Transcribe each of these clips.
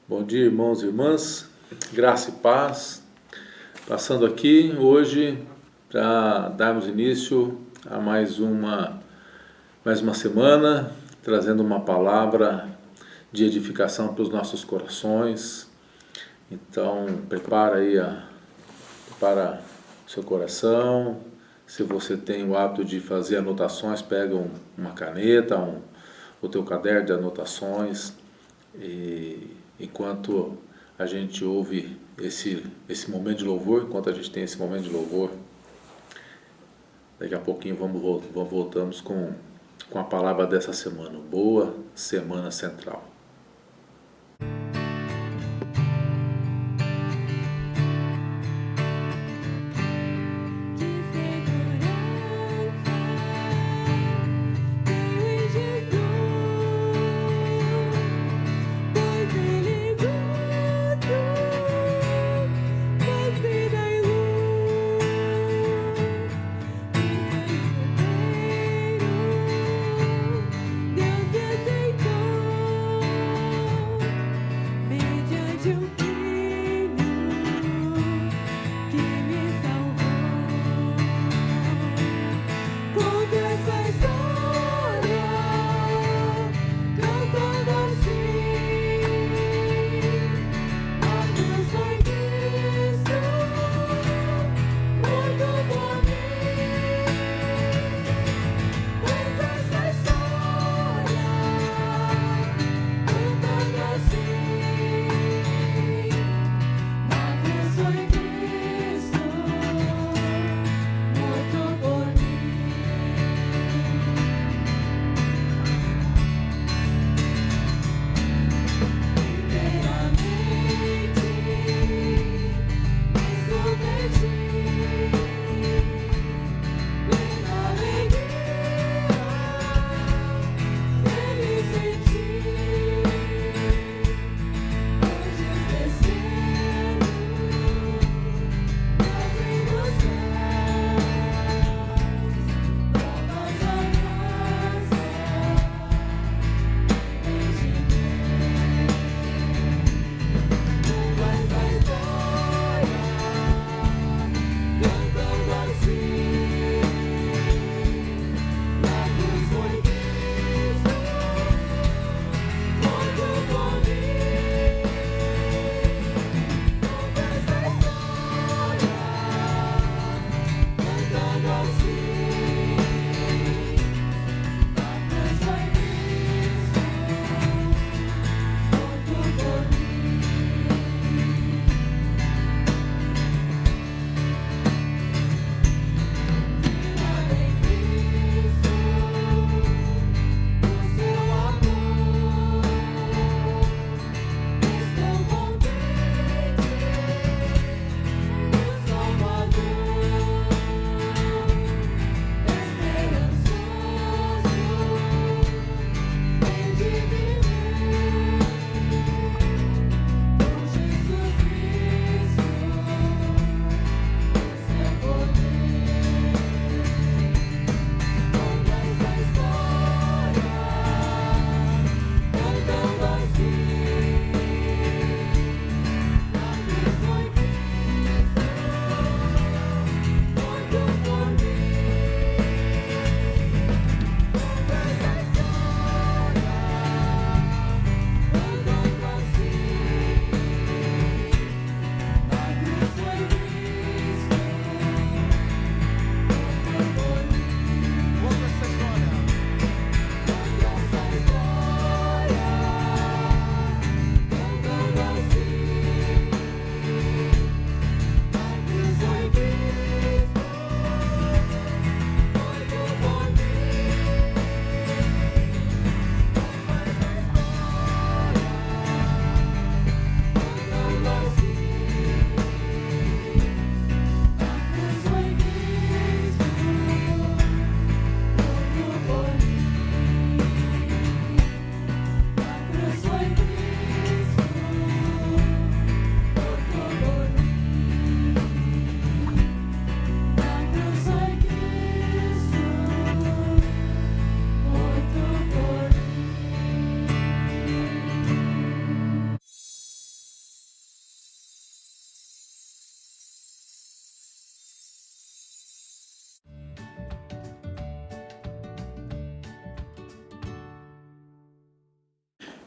Bom dia, irmãos e irmãs, graça e paz. Passando aqui hoje para darmos início a mais uma semana, trazendo uma palavra de edificação para os nossos corações. Então, prepara o seu coração. Se você tem o hábito de fazer anotações, pega uma caneta, o teu caderno de anotações. E enquanto a gente ouve esse momento de louvor, enquanto a gente tem esse momento de louvor, daqui a pouquinho voltamos com a palavra dessa semana. Boa Semana Central.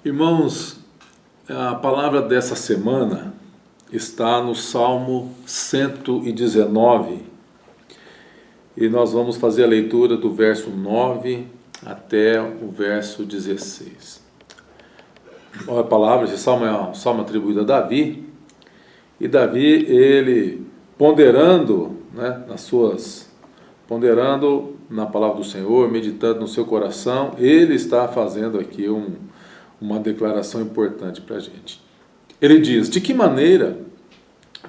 Irmãos, a palavra dessa semana está no Salmo 119 e nós vamos fazer a leitura do verso 9 até o verso 16. A palavra, esse salmo é um salmo atribuído a Davi, e Davi, ele ponderando na palavra do Senhor, meditando no seu coração, ele está fazendo aqui uma declaração importante para a gente. Ele diz: de que maneira,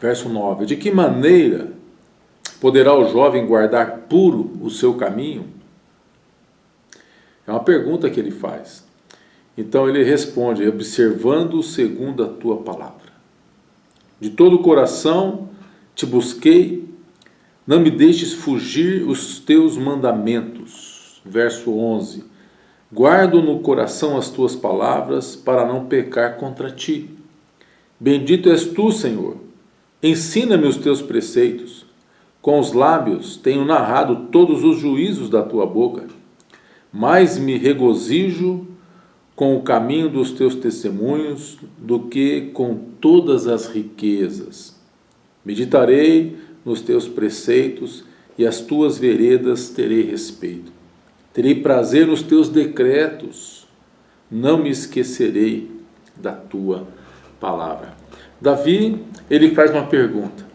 verso 9, de que maneira poderá o jovem guardar puro o seu caminho? É uma pergunta que ele faz. Então ele responde: observando segundo a tua palavra. De todo o coração te busquei, não me deixes fugir os teus mandamentos. Verso 11. Guardo no coração as tuas palavras, para não pecar contra ti. Bendito és tu, Senhor. Ensina-me os teus preceitos. Com os lábios tenho narrado todos os juízos da tua boca. Mais me regozijo com o caminho dos teus testemunhos do que com todas as riquezas. Meditarei nos teus preceitos e as tuas veredas terei respeito. Terei prazer nos teus decretos, não me esquecerei da tua palavra. Davi, ele faz uma pergunta.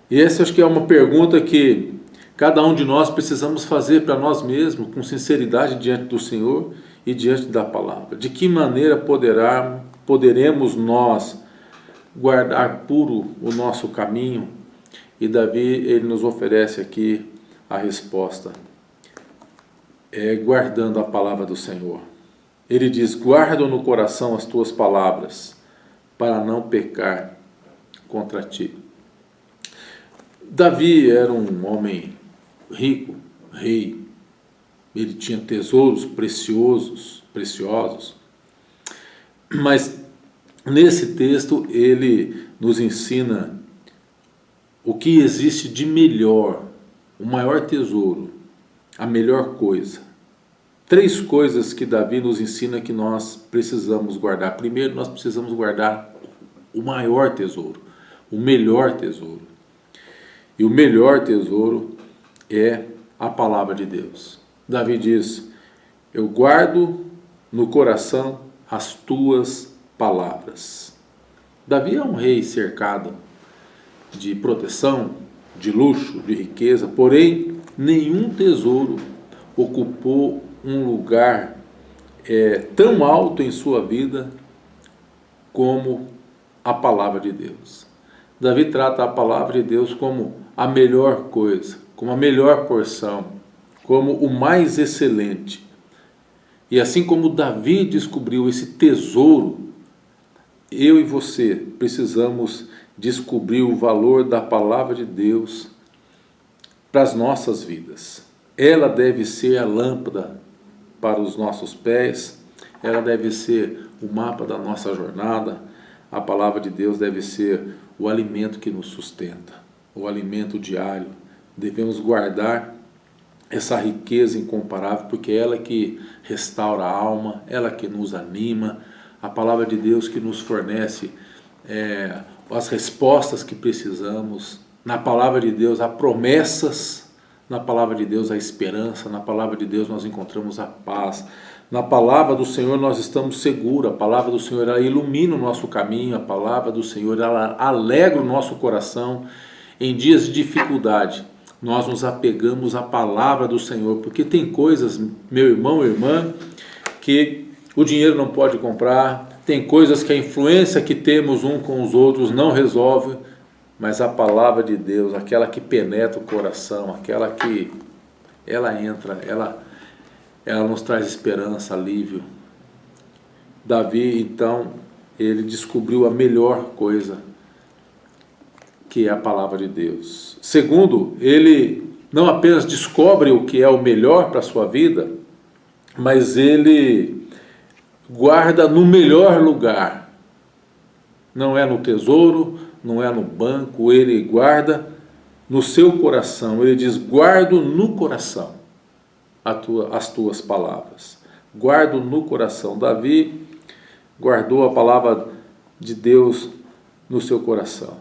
E essa acho que é uma pergunta que cada um de nós precisamos fazer para nós mesmos, com sinceridade diante do Senhor e diante da palavra. De que maneira poderemos nós guardar puro o nosso caminho? E Davi, ele nos oferece aqui a resposta. Guardando a palavra do Senhor. Ele diz: guarda no coração as tuas palavras, para não pecar contra ti. Davi era um homem rico, rei. Ele tinha tesouros preciosos, mas nesse texto ele nos ensina o que existe de melhor, o maior tesouro, a melhor coisa. 3 coisas que Davi nos ensina que nós precisamos guardar. Primeiro, nós precisamos guardar o maior tesouro, o melhor tesouro. E o melhor tesouro é a palavra de Deus. Davi diz: eu guardo no coração as tuas palavras. Davi é um rei cercado de proteção, de luxo, de riqueza, porém nenhum tesouro ocupou um lugar tão alto em sua vida como a palavra de Deus. Davi trata a palavra de Deus como a melhor coisa, como a melhor porção, como o mais excelente. E assim como Davi descobriu esse tesouro, eu e você precisamos descobrir o valor da palavra de Deus para as nossas vidas. Ela deve ser a lâmpada para os nossos pés, ela deve ser o mapa da nossa jornada. A palavra de Deus deve ser o alimento que nos sustenta, o alimento diário. Devemos guardar essa riqueza incomparável, porque é ela que restaura a alma, ela que nos anima, a palavra de Deus que nos fornece as respostas que precisamos. Na palavra de Deus há promessas, na palavra de Deus há esperança, na palavra de Deus nós encontramos a paz. Na palavra do Senhor nós estamos seguros, a palavra do Senhor ela ilumina o nosso caminho, a palavra do Senhor ela alegra o nosso coração. Em dias de dificuldade, nós nos apegamos à palavra do Senhor, porque tem coisas, meu irmão, irmã, que o dinheiro não pode comprar, tem coisas que a influência que temos um com os outros não resolve, mas a palavra de Deus, aquela que penetra o coração, aquela que ela entra, ela nos traz esperança, alívio. Davi, então, ele descobriu a melhor coisa, que é a palavra de Deus. Segundo, ele não apenas descobre o que é o melhor para a sua vida, mas ele guarda no melhor lugar. Não é no tesouro, não é no banco, ele guarda no seu coração. Ele diz: guardo no coração as tuas palavras, Guardo no coração. Davi guardou a palavra de Deus no seu coração.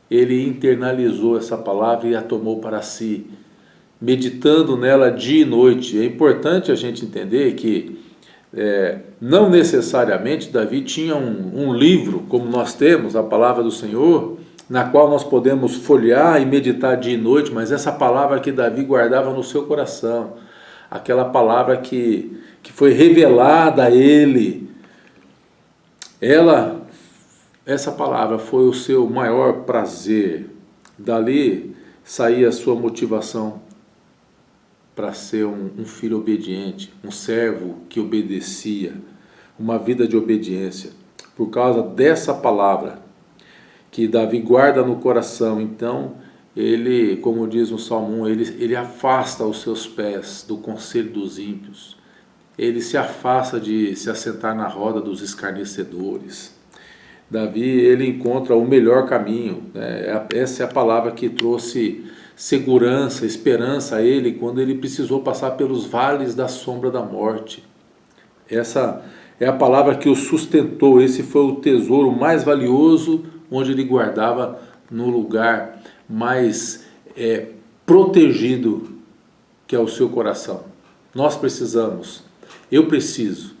Ele internalizou essa palavra e a tomou para si, meditando nela dia e noite. É importante a gente entender que não necessariamente Davi tinha um livro, como nós temos, a palavra do Senhor, na qual nós podemos folhear e meditar dia e noite, mas essa palavra que Davi guardava no seu coração, aquela palavra que foi revelada a ele, essa palavra foi o seu maior prazer. Dali saía a sua motivação para ser um filho obediente, um servo que obedecia, uma vida de obediência. Por causa dessa palavra que Davi guarda no coração, então ele, como diz no Salmo 1, ele afasta os seus pés do conselho dos ímpios. Ele se afasta de se assentar na roda dos escarnecedores. Davi, ele encontra o melhor caminho, né? Essa é a palavra que trouxe segurança, esperança a ele quando ele precisou passar pelos vales da sombra da morte. Essa é a palavra que o sustentou. Esse foi o tesouro mais valioso, onde ele guardava no lugar mais protegido, que é o seu coração. Nós precisamos, eu preciso,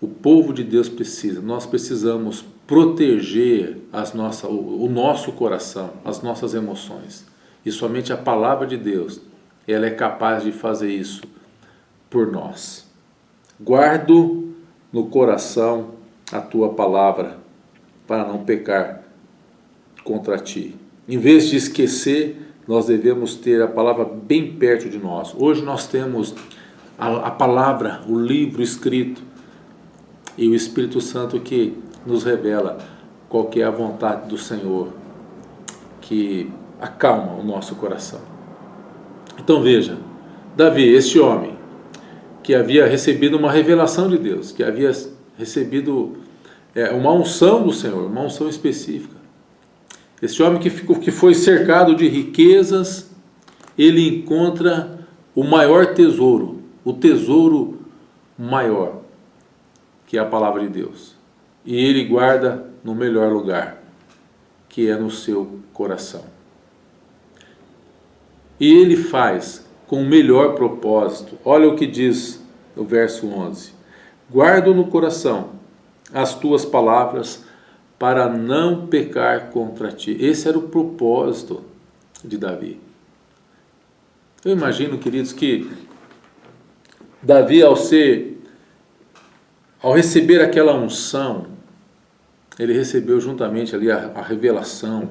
o povo de Deus precisa, nós precisamos proteger o nosso coração, as nossas emoções. E somente a palavra de Deus, ela é capaz de fazer isso por nós. Guardo no coração a tua palavra, para não pecar contra ti. Em vez de esquecer, nós devemos ter a palavra bem perto de nós. Hoje nós temos a palavra, o livro escrito, e o Espírito Santo que nos revela qual que é a vontade do Senhor, que acalma o nosso coração. Então veja, Davi, este homem que havia recebido uma revelação de Deus, que havia recebido uma unção do Senhor, uma unção específica. Este homem que foi cercado de riquezas, ele encontra o maior tesouro, o tesouro maior, que é a palavra de Deus. E ele guarda no melhor lugar, que é no seu coração. E ele faz com o melhor propósito. Olha o que diz o verso 11. Guardo no coração as tuas palavras para não pecar contra ti. Esse era o propósito de Davi. Eu imagino, queridos, que Davi, ao receber aquela unção, ele recebeu juntamente ali a revelação,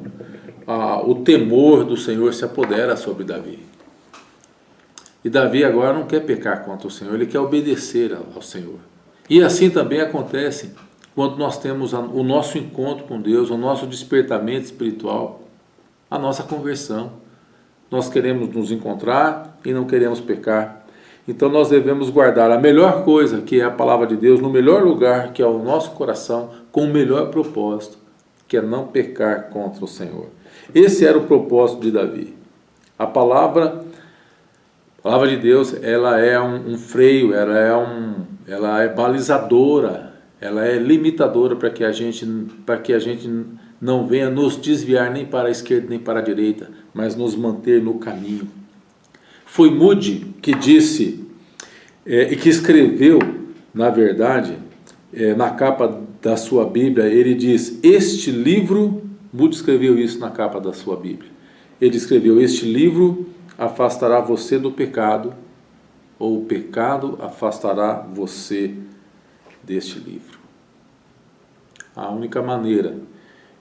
o temor do Senhor se apodera sobre Davi. E Davi agora não quer pecar contra o Senhor, ele quer obedecer ao Senhor. E assim também acontece quando nós temos o nosso encontro com Deus, o nosso despertamento espiritual, a nossa conversão. Nós queremos nos encontrar e não queremos pecar. Então nós devemos guardar a melhor coisa, que é a palavra de Deus, no melhor lugar, que é o nosso coração, com o melhor propósito, que é não pecar contra o Senhor. Esse era o propósito de Davi. A palavra de Deus, ela é um freio, ela é balizadora, ela é limitadora para que a gente não venha nos desviar nem para a esquerda nem para a direita, mas nos manter no caminho. Foi Moody que disse e que escreveu, na verdade, na capa da sua Bíblia, ele diz, este livro, Moody escreveu isso na capa da sua Bíblia, ele escreveu, este livro afastará você do pecado, ou o pecado afastará você deste livro. A única maneira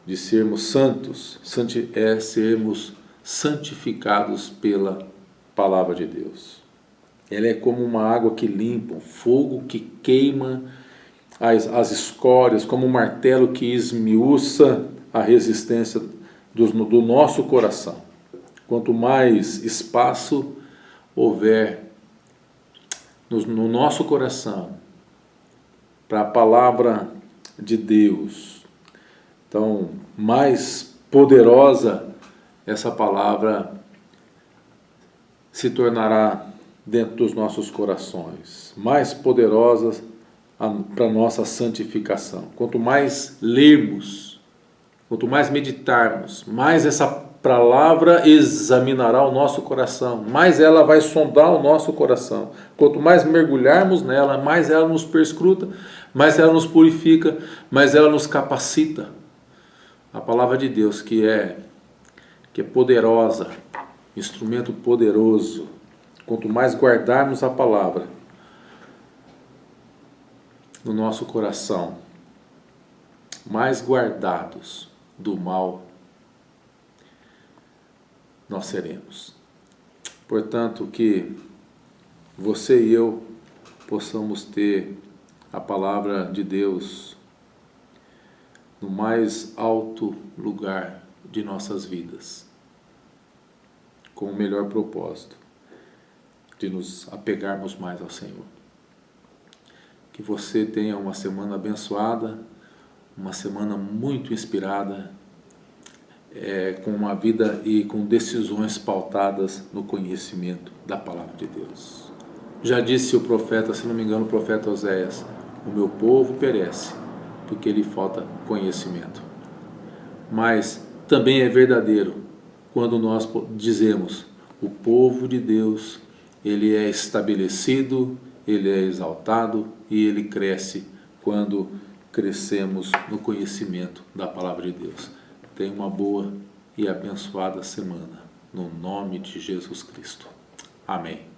de sermos santos é sermos santificados pela palavra de Deus. Ela é como uma água que limpa, um fogo que queima as escórias, como um martelo que esmiuça a resistência do nosso coração. Quanto mais espaço houver no nosso coração para a palavra de Deus, então mais poderosa essa palavra se tornará dentro dos nossos corações, mais poderosas para a nossa santificação. Quanto mais lermos, quanto mais meditarmos, mais essa palavra examinará o nosso coração, mais ela vai sondar o nosso coração. Quanto mais mergulharmos nela, mais ela nos perscruta, mais ela nos purifica, mais ela nos capacita. A palavra de Deus que é poderosa, instrumento poderoso. Quanto mais guardarmos a palavra no nosso coração, mais guardados do mal nós seremos. Portanto, que você e eu possamos ter a palavra de Deus no mais alto lugar de nossas vidas, com o melhor propósito de nos apegarmos mais ao Senhor. Que você tenha uma semana abençoada, uma semana muito inspirada, com uma vida e com decisões pautadas no conhecimento da palavra de Deus. Já disse o profeta, se não me engano, o profeta Oséias: o meu povo perece porque lhe falta conhecimento. Mas também é verdadeiro quando nós dizemos: o povo de Deus, ele é estabelecido, ele é exaltado e ele cresce quando crescemos no conhecimento da palavra de Deus. Tenha uma boa e abençoada semana, no nome de Jesus Cristo. Amém.